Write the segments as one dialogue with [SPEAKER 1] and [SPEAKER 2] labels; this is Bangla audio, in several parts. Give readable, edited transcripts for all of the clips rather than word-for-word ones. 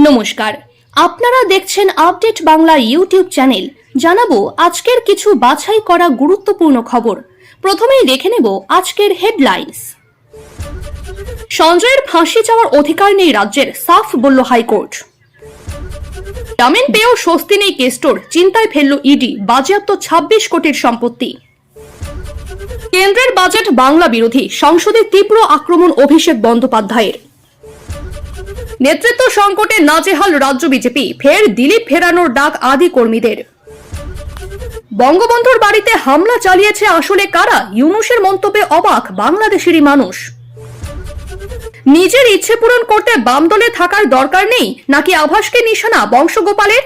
[SPEAKER 1] নমস্কার, আপনারা দেখছেন আপডেট বাংলা ইউটিউব চ্যানেল। জানাবো আজকের কিছু বাছাই করা গুরুত্বপূর্ণ খবর। প্রথমেই দেখে নেব আজকের হেডলাইন্স। সঞ্জয়ের ফাঁসি চাওয়ার অধিকার নেই রাজ্যের, সাফ বলল হাইকোর্ট। জামিন পেয়েও স্বস্তি নেই কেস্টোর, চিন্তায় ফেলল ইডি, বাজেয়াপ্ত 26 কোটির সম্পত্তি। কেন্দ্রের বাজেট বাংলা বিরোধী, সংসদে তীব্র আক্রমণ অভিষেক বন্দ্যোপাধ্যায়ের। নেতৃত্ব সংকটে নাজেহাল রাজ্য বিজেপি, ফের দিলীপ ফেরানোর ডাক আদি কর্মীদের। বঙ্গবন্ধুর বাড়িতে হামলা চালিয়েছে আসলে কারা, ইউনূসের মন্তব্যে অবাক বাংলাদেশেরই মানুষ। নিজের ইচ্ছে পূরণ করতে বাম দলে থাকার দরকার নেই নাকি আভাসকে নিশানা বংশগোপালের।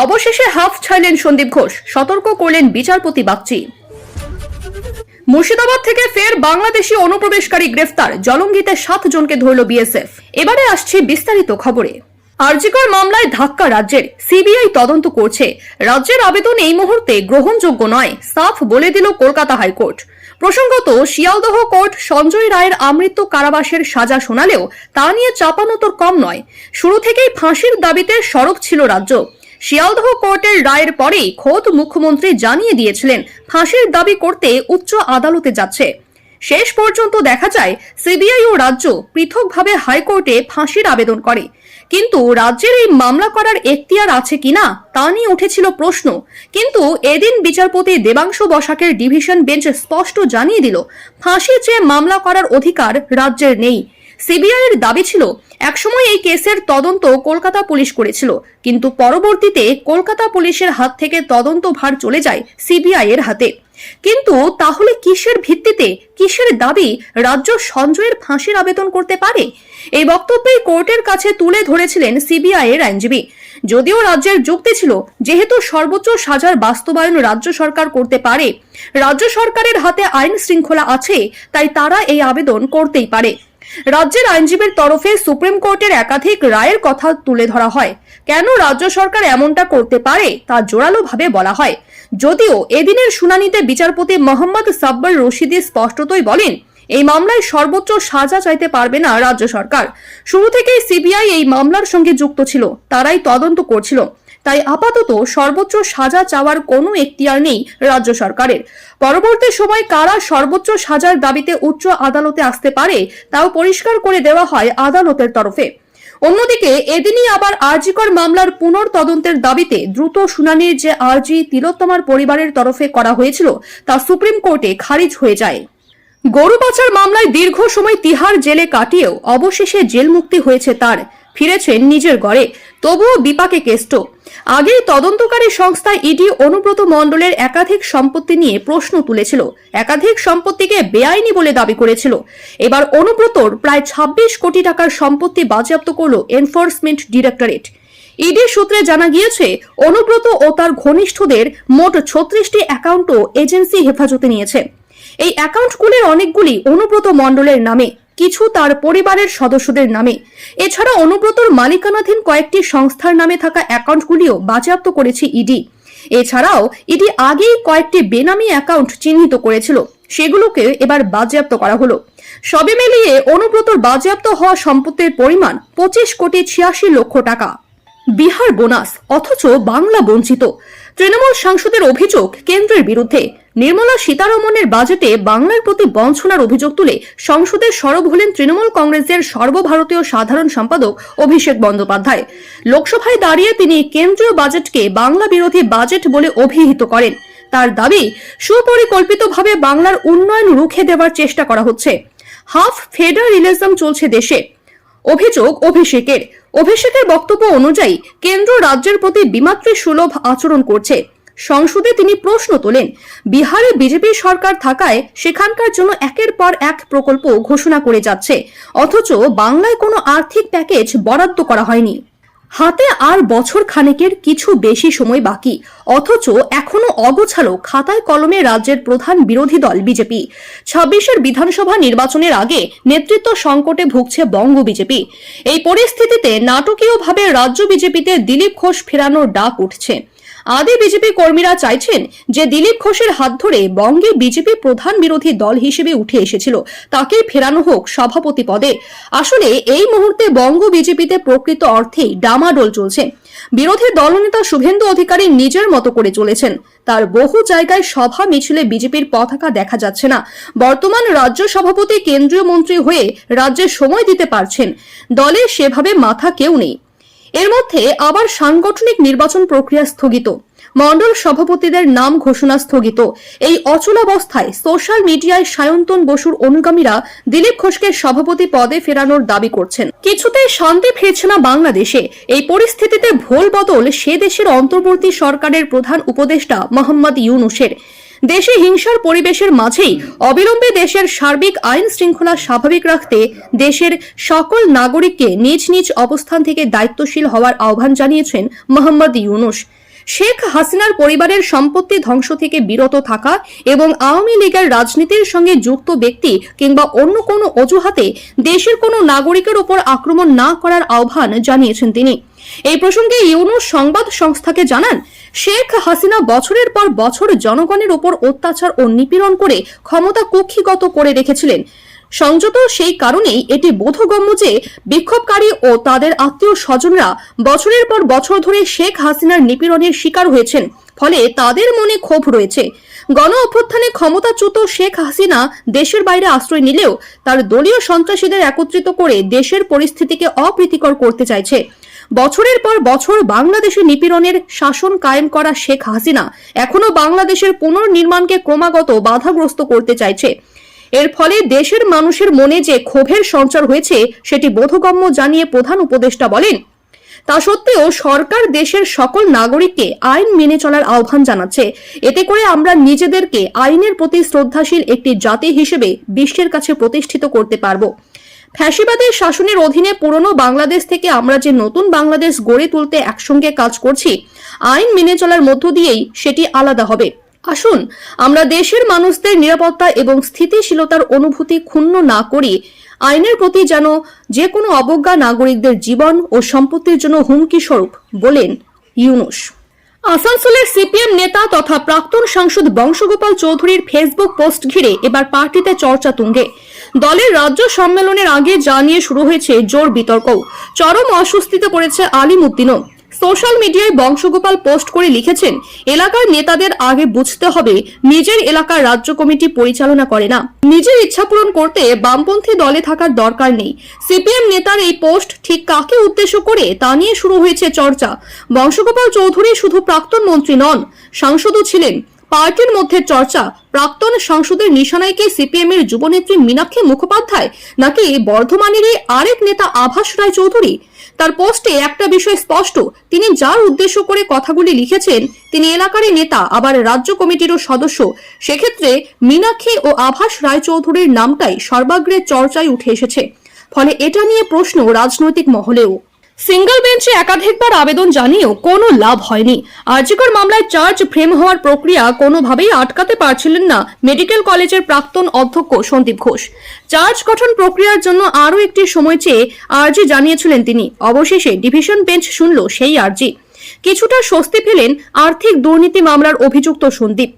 [SPEAKER 1] অবশেষে হাফ ছাড়লেন সন্দীপ ঘোষ, সতর্ক করলেন বিচারপতি বাগচি। মুর্শিদাবাদ থেকে ফের বাংলাদেশি অনুপ্রবেশকারী গ্রেফতার, জলঙ্গিতে 7 জনকে ধরল বিএসএফ। এবারে আসছে বিস্তারিত খবরে। আরজিকর মামলায় ধাক্কা রাজ্যের, সিবিআই তদন্ত করছে। রাজ্যের আবেদন এই মুহূর্তে গ্রহণযোগ্য নয়, সাফ বলে দিল কলকাতা হাইকোর্ট। প্রসঙ্গত, শিয়ালদহ কোর্ট সঞ্জয় রায়ের আমৃত্যু কারাবাসের সাজা শোনালেও তা নিয়ে চাপানোতর কম নয়। শুরু থেকেই ফাঁসির দাবিতে সরব ছিল রাজ্য। শিয়ালদহ কোর্টের রায়ের পরেই খোদ মুখ্যমন্ত্রী জানিয়ে দিয়েছিলেন ফাঁসির দাবি করতে উচ্চ আদালতে যাচ্ছে। শেষ পর্যন্ত দেখা যায় সিবিআই ও রাজ্য পৃথকভাবে হাইকোর্টে ফাঁসির আবেদন করে। কিন্তু রাজ্যের এই মামলা করার এখতিয়ার আছে কিনা তা নিয়ে উঠেছিল প্রশ্ন। কিন্তু এদিন বিচারপতি দেবাংশু বসাকের ডিভিশন বেঞ্চ স্পষ্ট জানিয়ে দিল ফাঁসি চেয়ে মামলা করার অধিকার রাজ্যের নেই। সিবিআই এর দাবি ছিল একসময় এই কেসের তদন্ত কলকাতা পুলিশ করেছিল, কিন্তু পরবর্তীতে কলকাতা পুলিশের হাত থেকে তদন্ত ভার চলে যায় সিবিআই এর হাতে। কিন্তু তাহলে কিসের ভিত্তিতে, কিসের দাবি রাজ্য সঞ্জয়ের ফাঁসির আবেদন করতে পারে? এই বক্তব্যই কোর্টের কাছে তুলে ধরেছিলেন সিবিআই এর আইনজীবী। যদিও রাজ্যের যুক্তি ছিল যেহেতু সর্বোচ্চ সাজার বাস্তবায়ন রাজ্য সরকার করতে পারে, রাজ্য সরকারের হাতে আইন শৃঙ্খলা আছে, তাই তারা এই আবেদন করতেই পারে। রাজ্যের আইনজীবীর তরফে সুপ্রিম কোর্টের একাধিক রায়ের কথা তুলে ধরা হয়। কেন রাজ্য সরকার এমনটা করতে পারে তা জোরালোভাবে বলা হয়। যদিও এদিনের শুনানিতে বিচারপতি মোহাম্মদ সাব্বার রশিদি স্পষ্টতই বলেন এই মামলায় সর্বোচ্চ সাজা চাইতে পারবে না রাজ্য সরকার। শুরু থেকেই সিবিআই এই মামলার সঙ্গে যুক্ত ছিল, তারাই তদন্ত করছিল, তাই আপাতত সর্বোচ্চ সাজা চাওয়ার কোনো এখতিয়ার নেই রাজ্য সরকারের। পরবর্তী সময় কারা সর্বোচ্চ সাজার দাবিতে উচ্চ আদালতে আসতে পারে তাও পরিষ্কার করে দেওয়া হয় আদালতের তরফে। অন্যদিকে এদিনই আবার আরজিকর মামলার পুনর্তদন্তের দাবিতে দ্রুত শুনানির যে আর্জি তিলোত্তমার পরিবারের তরফে করা হয়েছিল তা সুপ্রিম কোর্টে খারিজ হয়ে যায়। গরু পাচার মামলায় দীর্ঘ সময় তিহার জেলে কাটিয়েও অবশেষে জেল মুক্তি হয়েছে তার, ফিরেছেন নিজের ঘরে, তবুও বিপাকে কেষ্ট। আগেই তদন্তকারী সংস্থা ইডি অনুব্রত মণ্ডলের একাধিক সম্পত্তি নিয়ে প্রশ্ন তুলেছিল, একাধিক সম্পত্তিকে বেআইনি বলে দাবি করেছিল। এবার অনুব্রতর প্রায় 26 কোটি টাকার সম্পত্তি বাজেয়াপ্ত করল এনফোর্সমেন্ট ডিরেক্টরেট। ইডি সূত্রে জানা গিয়েছে অনুব্রত ও তার ঘনিষ্ঠদের মোট 36টি অ্যাকাউন্টও এজেন্সি হেফাজতে নিয়েছে। এই অ্যাকাউন্টগুলির অনেকগুলি অনুব্রত মণ্ডলের নামে, কিছু তার পরিবারের সদস্যদের নামে। এছাড়া অনুব্রতর মালিকানাধীন কয়েকটি সংস্থার নামে থাকা অ্যাকাউন্টগুলিও বাজেয়াপ্ত করেছে ইডি। এছাড়াও ইডি আগেই কয়েকটি বেনামি অ্যাকাউন্ট চিহ্নিত করেছিল, সেগুলোকে এবার বাজেয়াপ্ত করা হলো। সবে মিলিয়ে অনুব্রতর বাজেয়াপ্ত হওয়া সম্পত্তির পরিমাণ 25 কোটি 86 লক্ষ টাকা। বিহার বোনাস অথচ বাংলা বঞ্চিত, তৃণমূল সাংসদের অভিযোগ কেন্দ্রের বিরুদ্ধে। নির্মলা সীতারমণের বাজেটে বাংলার প্রতি বঞ্চনার অভিযোগ তুলে সংসদে সরব হলেন তৃণমূল কংগ্রেসের সর্বভারতীয় সাধারণ সম্পাদক অভিষেক বন্দ্যোপাধ্যায়। লোকসভায় দাঁড়িয়ে তিনি কেন্দ্রীয় বাজেটকে বাংলা বিরোধী বাজেট বলে অভিহিত করেন। তার দাবি সুপরিকল্পিতভাবে বাংলার উন্নয়ন রুখে দেওয়ার চেষ্টা করা হচ্ছে। হাফ ফেডারেলিজম চলছে দেশে। অভিযোগ অভিষেকের বক্তব্য অনুযায়ী কেন্দ্র রাজ্যের প্রতি বিমাতৃ সুলভ আচরণ করছে। সংসদে তিনি প্রশ্ন তোলেন, বিহারে বিজেপি সরকার থাকায় সেখানকার জন্য একের পর এক প্রকল্প ঘোষণা করে যাচ্ছে, অথচ বাংলায় কোনো আর্থিক প্যাকেজ বরাদ্দ করা হয়নি। হাতে আর বছর খানেকের কিছু বেশি সময় বাকি, অথচ এখনো অগোছালো খাতায় কলমে রাজ্যের প্রধান বিরোধী দল বিজেপি। 26-এর বিধানসভা নির্বাচনের আগে নেতৃত্ব সংকটে ভুগছে বঙ্গ বিজেপি। এই পরিস্থিতিতে নাটকীয়ভাবে রাজ্য বিজেপিতে দিলীপ ঘোষ ফেরানোর ডাক উঠছে। আদি বিজেপি কর্মীরা চাইছেন যে দিলীপ ঘোষের হাত ধরে বঙ্গে বিজেপি প্রধান বিরোধী দল হিসেবে উঠে এসেছিল তাকেই ফেরানো হোক সভাপতি পদে। আসলে এই মুহূর্তে বঙ্গ বিজেপিতে প্রকৃত অর্থেই ডামাডোল চলছে। বিরোধী দলনেতা শুভেন্দু অধিকারী নিজের মতো করে চলেছেন। তার বহু জায়গায় সভা মিছিলে বিজেপির পতাকা দেখা যাচ্ছে না। বর্তমান রাজ্য সভাপতি কেন্দ্রীয় মন্ত্রী হয়ে রাজ্যে সময় দিতে পারছেন, দলে সেভাবে মাথা কেউ নেই। এর মধ্যে আবার সাংগঠনিক নির্বাচন প্রক্রিয়া স্থগিত, মণ্ডল সভাপতিদের নাম ঘোষণা স্থগিত। এই অচলাবস্থায় সোশ্যাল মিডিয়ায় সায়ন্তন বসুর অনুগামীরা দিলীপ ঘোষকে সভাপতি পদে ফেরানোর দাবি করছেন। কিছুতেই শান্তি ফিরছে না বাংলাদেশে। এই পরিস্থিতিতে ভোল বদল সে দেশের অন্তর্বর্তী সরকারের প্রধান উপদেষ্টা মোহাম্মদ ইউনূসের। দেশে হিংসার পরিবেশের মাঝেই অবিলম্বে দেশের সার্বিক আইন শৃঙ্খলা স্বাভাবিক রাখতে দেশের সকল নাগরিককে নিজ নিজ অবস্থান থেকে দায়িত্বশীল হওয়ার আহ্বান জানিয়েছেন মোহাম্মদ ইউনূস। শেখ হাসিনার পরিবারের সম্পত্তি ধ্বংস থেকে বিরত থাকা এবং আওয়ামী লীগের রাজনীতির সঙ্গে যুক্ত ব্যক্তি কিংবা অন্য কোনো অজুহাতে দেশের কোনো নাগরিকের উপর আক্রমণ না করার আহ্বান জানিয়েছেন তিনি। এই প্রসঙ্গে ইউনূস সংবাদ সংস্থাকে জানান, শেখ হাসিনা বছরের পর বছর জনগণের উপর অত্যাচার ও নিপীড়ন করে ক্ষমতা কুক্ষিগত করে রেখেছিলেন। সংযত সেই কারণেই এটি বোধগম্য যে বিক্ষোভকারী ও তাদের আত্মীয় স্বজনরা বছরের পর বছর ধরে শেখ হাসিনার নিপীড়নের শিকার হয়েছেন, ফলে তাদের মনে ক্ষোভ রয়েছে। গণ অভ্যুত্থানে ক্ষমতাচ্যুত শেখ হাসিনা দেশের বাইরে আশ্রয় নিলেও তার দলীয় সন্ত্রাসীদের একত্রিত করে দেশের পরিস্থিতিকে অপ্রীতিকর করতে চাইছে। বছরের পর বছর বাংলাদেশে নিপীড়নের শাসন কায়েম করা শেখ হাসিনা এখনো বাংলাদেশের পুনর্নির্মাণকে ক্রমাগত বাধাগ্রস্ত করতে চাইছে। এর ফলে দেশের মানুষের মনে যে ক্ষোভের সঞ্চার হয়েছে সেটি বোধগম্য জানিয়ে প্রধান উপদেষ্টা বলেন, তা সত্ত্বেও সরকার দেশের সকল নাগরিককে আইন মেনে চলার আহ্বান জানাচ্ছে। এতে করে আমরা নিজেদেরকে আইনের প্রতি শ্রদ্ধাশীল একটি জাতি হিসেবে বিশ্বের কাছে প্রতিষ্ঠিত করতে পারব। ফ্যাসিবাদের শাসনের অধীনে পুরনো বাংলাদেশ থেকে আমরা যে নতুন বাংলাদেশ গড়ে তুলতে একসঙ্গে কাজ করছি, আইন মেনে চলার মধ্য দিয়েই সেটি আলাদা হবে। আসুন আমরা দেশের মানুষদের নিরাপত্তা এবং স্থিতিশীলতার অনুভূতি ক্ষুণ্ণ না করি, আইনের প্রতি যেন যে কোনো অবজ্ঞা নাগরিকদের জীবন ও সম্পত্তির জন্য হুমকি স্বরূপ, বলেন ইউনূস। আসানসোলের সিপিএম নেতা তথা প্রাক্তন সাংসদ বংশগোপাল চৌধুরীর ফেসবুক পোস্ট ঘিরে এবার পার্টিতে চর্চা তুঙ্গে। দলের রাজ্য সম্মেলনের আগে যা নিয়ে শুরু হয়েছে জোর বিতর্ক। চরম অস্বস্তিতে পড়েছে আলিম উদ্দিনও। সোশ্যাল মিডিয়ায় বংশগোপাল পোস্ট করে লিখেছেন, এলাকার নেতাদের আগে বুঝতে হবে নিজের এলাকার রাজ্য কমিটি পরিচালনা করে না। নিজের ইচ্ছা পূরণ করতে বামপন্থী দলে থাকার দরকার নেই। সিপিএম নেতার এই পোস্ট ঠিক কাকে উদ্দেশ্য করে তা নিয়ে শুরু হয়েছে চর্চা। বংশগোপাল চৌধুরী শুধু প্রাক্তন মন্ত্রী নন, সাংসদও ছিলেন। পার্টির মধ্যে চর্চা, প্রাক্তন সংসদের নিশানায় কি সিপিএম এর যুবনেত্রী মীনাক্ষী মুখোপাধ্যায় নাকি বর্ধমানেরই আরেক নেতা আভাস রায় চৌধুরী? তার পোস্টে একটা বিষয় স্পষ্ট, তিনি যার উদ্দেশ্য করে কথাগুলি লিখেছেন তিনি এলাকারই নেতা, আবার রাজ্য কমিটিরও সদস্য। সেক্ষেত্রে মীনাক্ষী ও আভাস রায় চৌধুরীর নামটাই সর্বাগ্রে চর্চায় উঠে এসেছে। ফলে এটা নিয়ে প্রশ্ন রাজনৈতিক মহলেও। সিঙ্গল বেঞ্চে একাধিকবার আবেদন জানিয়েও কোনো লাভ হয়নি। আরজিকর মামলায় চার্জ ফ্রেম হওয়ার প্রক্রিয়া কোনোভাবেই আটকাতে পারছিলেন না মেডিকেল কলেজের প্রাক্তন অধ্যক্ষ সন্দীপ ঘোষ। চার্জ গঠন প্রক্রিয়ার জন্য আরও একটি সময় চেয়ে আর্জি জানিয়েছিলেন তিনি। অবশেষে ডিভিশন বেঞ্চ শুনল সেই আর্জি। কিছুটা স্বস্তি পেলেন আর্থিক দুর্নীতি মামলার অভিযুক্ত সন্দীপ।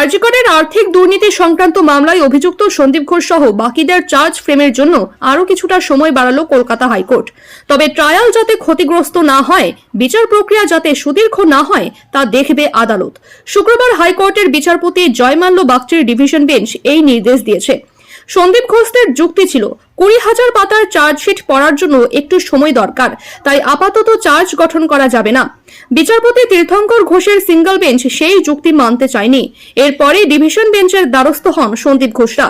[SPEAKER 1] আরজিকরের আর্থিক দুর্নীতি সংক্রান্ত মামলায় অভিযুক্ত সন্দীপ ঘোষ সহ বাকিদের চার্জ ফ্রেমের জন্য আরও কিছুটা সময় বাড়ালো কলকাতা হাইকোর্ট। তবে ট্রায়াল যাতে ক্ষতিগ্রস্ত না হয়, বিচার প্রক্রিয়া যাতে সুদীর্ঘ না হয় তা দেখবে আদালত। শুক্রবার হাইকোর্টের বিচারপতি জয়মাল্য বাগচির ডিভিশন বেঞ্চ এই নির্দেশ দিয়েছে। সন্দীপ ঘোষদের যুক্তি ছিল, 20,000 পাতার চার্জশিট পড়ার জন্য একটু সময় দরকার, তাই আপাতত চার্জ গঠন করা যাবে না। বিচারপতি তীর্থঙ্কর ঘোষের সিঙ্গল বেঞ্চ সেই যুক্তি মানতে চায়নি। এরপরে ডিভিশন বেঞ্চের দ্বারস্থ হন সন্দীপ ঘোষরা।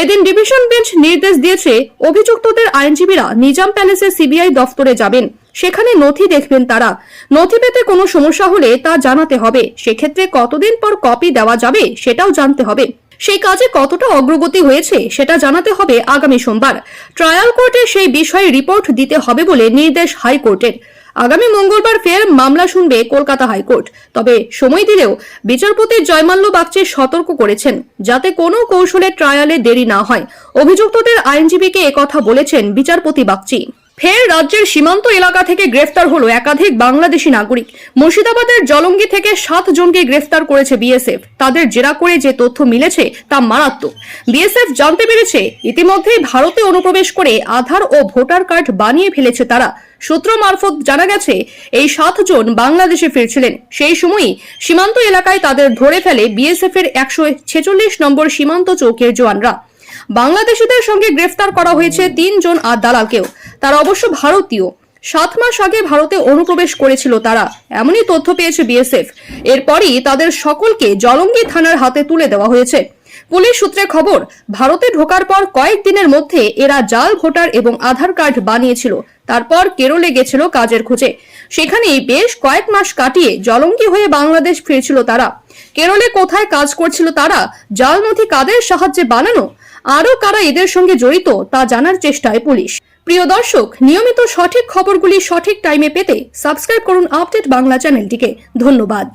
[SPEAKER 1] এদিন ডিভিশন বেঞ্চ নির্দেশ দিয়েছে, অভিযুক্তদের আইনজীবীরা নিজাম প্যালেসের সিবিআই দফতরে যাবেন, সেখানে নথি দেখবেন তারা। নথি পেতে কোনো সমস্যা হলে তা জানাতে হবে। সেক্ষেত্রে কতদিন পর কপি দেওয়া যাবে সেটাও জানতে হবে। সেই কাজে কতটা অগ্রগতি হয়েছে সেটা জানাতে হবে আগামী সোমবার। ট্রায়াল কোর্টে সেই বিষয়ে রিপোর্ট দিতে হবে বলে নির্দেশ হাইকোর্টের। আগামী মঙ্গলবার ফের মামলা শুনবে কলকাতা হাইকোর্ট। তবে সময় দিলেও বিচারপতি জয়মাল্য বাগচি সতর্ক করেছেন যাতে কোনো কৌশলে ট্রায়ালে দেরি না হয়। অভিযুক্তদের আইনজীবীকে একথা বলেছেন বিচারপতি বাগচি। ফের রাজ্যের সীমান্ত এলাকা থেকে গ্রেফতার হলো একাধিক বাংলাদেশি নাগরিক। মুর্শিদাবাদের জলঙ্গি থেকে 7 জনকে গ্রেফতার করেছে বিএসএফ। তাদের জেরা করে যে তথ্য মিলেছে তা মারাত্মক। বিএসএফ জানতে পেরেছে ইতিমধ্যেই ভারতে অনুপ্রবেশ করে আধার ও ভোটার কার্ড বানিয়ে ফেলেছে তারা। সূত্র মারফত জানা গেছে এই 7 জন বাংলাদেশে ফিরছিলেন। সেই সময়ই সীমান্ত এলাকায় তাদের ধরে ফেলে বিএসএফ এর 146 নম্বর সীমান্ত চৌকির জওয়ানরা। বাংলাদেশিদের সঙ্গে গ্রেফতার করা হয়েছে 3 জন আর দালালকেও। তারা অবশ্য ভারতীয়। 7 মাস আগে ভারতে অনুপ্রবেশ করেছিল তারা, এমনই তথ্য পেয়েছে বিএসএফ। এরপরই তাদের সকলকে জলঙ্গি থানার হাতে তুলে দেওয়া হয়েছে। পুলিশ সূত্রে খবর, ভারতে ঢোকার পর কয়েকদিনের মধ্যে এরা জাল ভোটার এবং আধার কার্ড বানিয়েছিল। তারপর কেরলে গেছিল কাজের খোঁজে। সেখানেই বেশ কয়েক মাস কাটিয়ে জলঙ্গি হয়ে বাংলাদেশ ফিরছিল তারা। কেরলে কোথায় কাজ করছিল তারা, জাল নথি কাদের সাহায্যে বানানো, আরো কারা এদের সঙ্গে জড়িত তা জানার চেষ্টায় পুলিশ। প্রিয় দর্শক, নিয়মিত সঠিক খবরগুলি সঠিক টাইমে পেতে সাবস্ক্রাইব করুন আপডেট বাংলা চ্যানেলটিকে। ধন্যবাদ।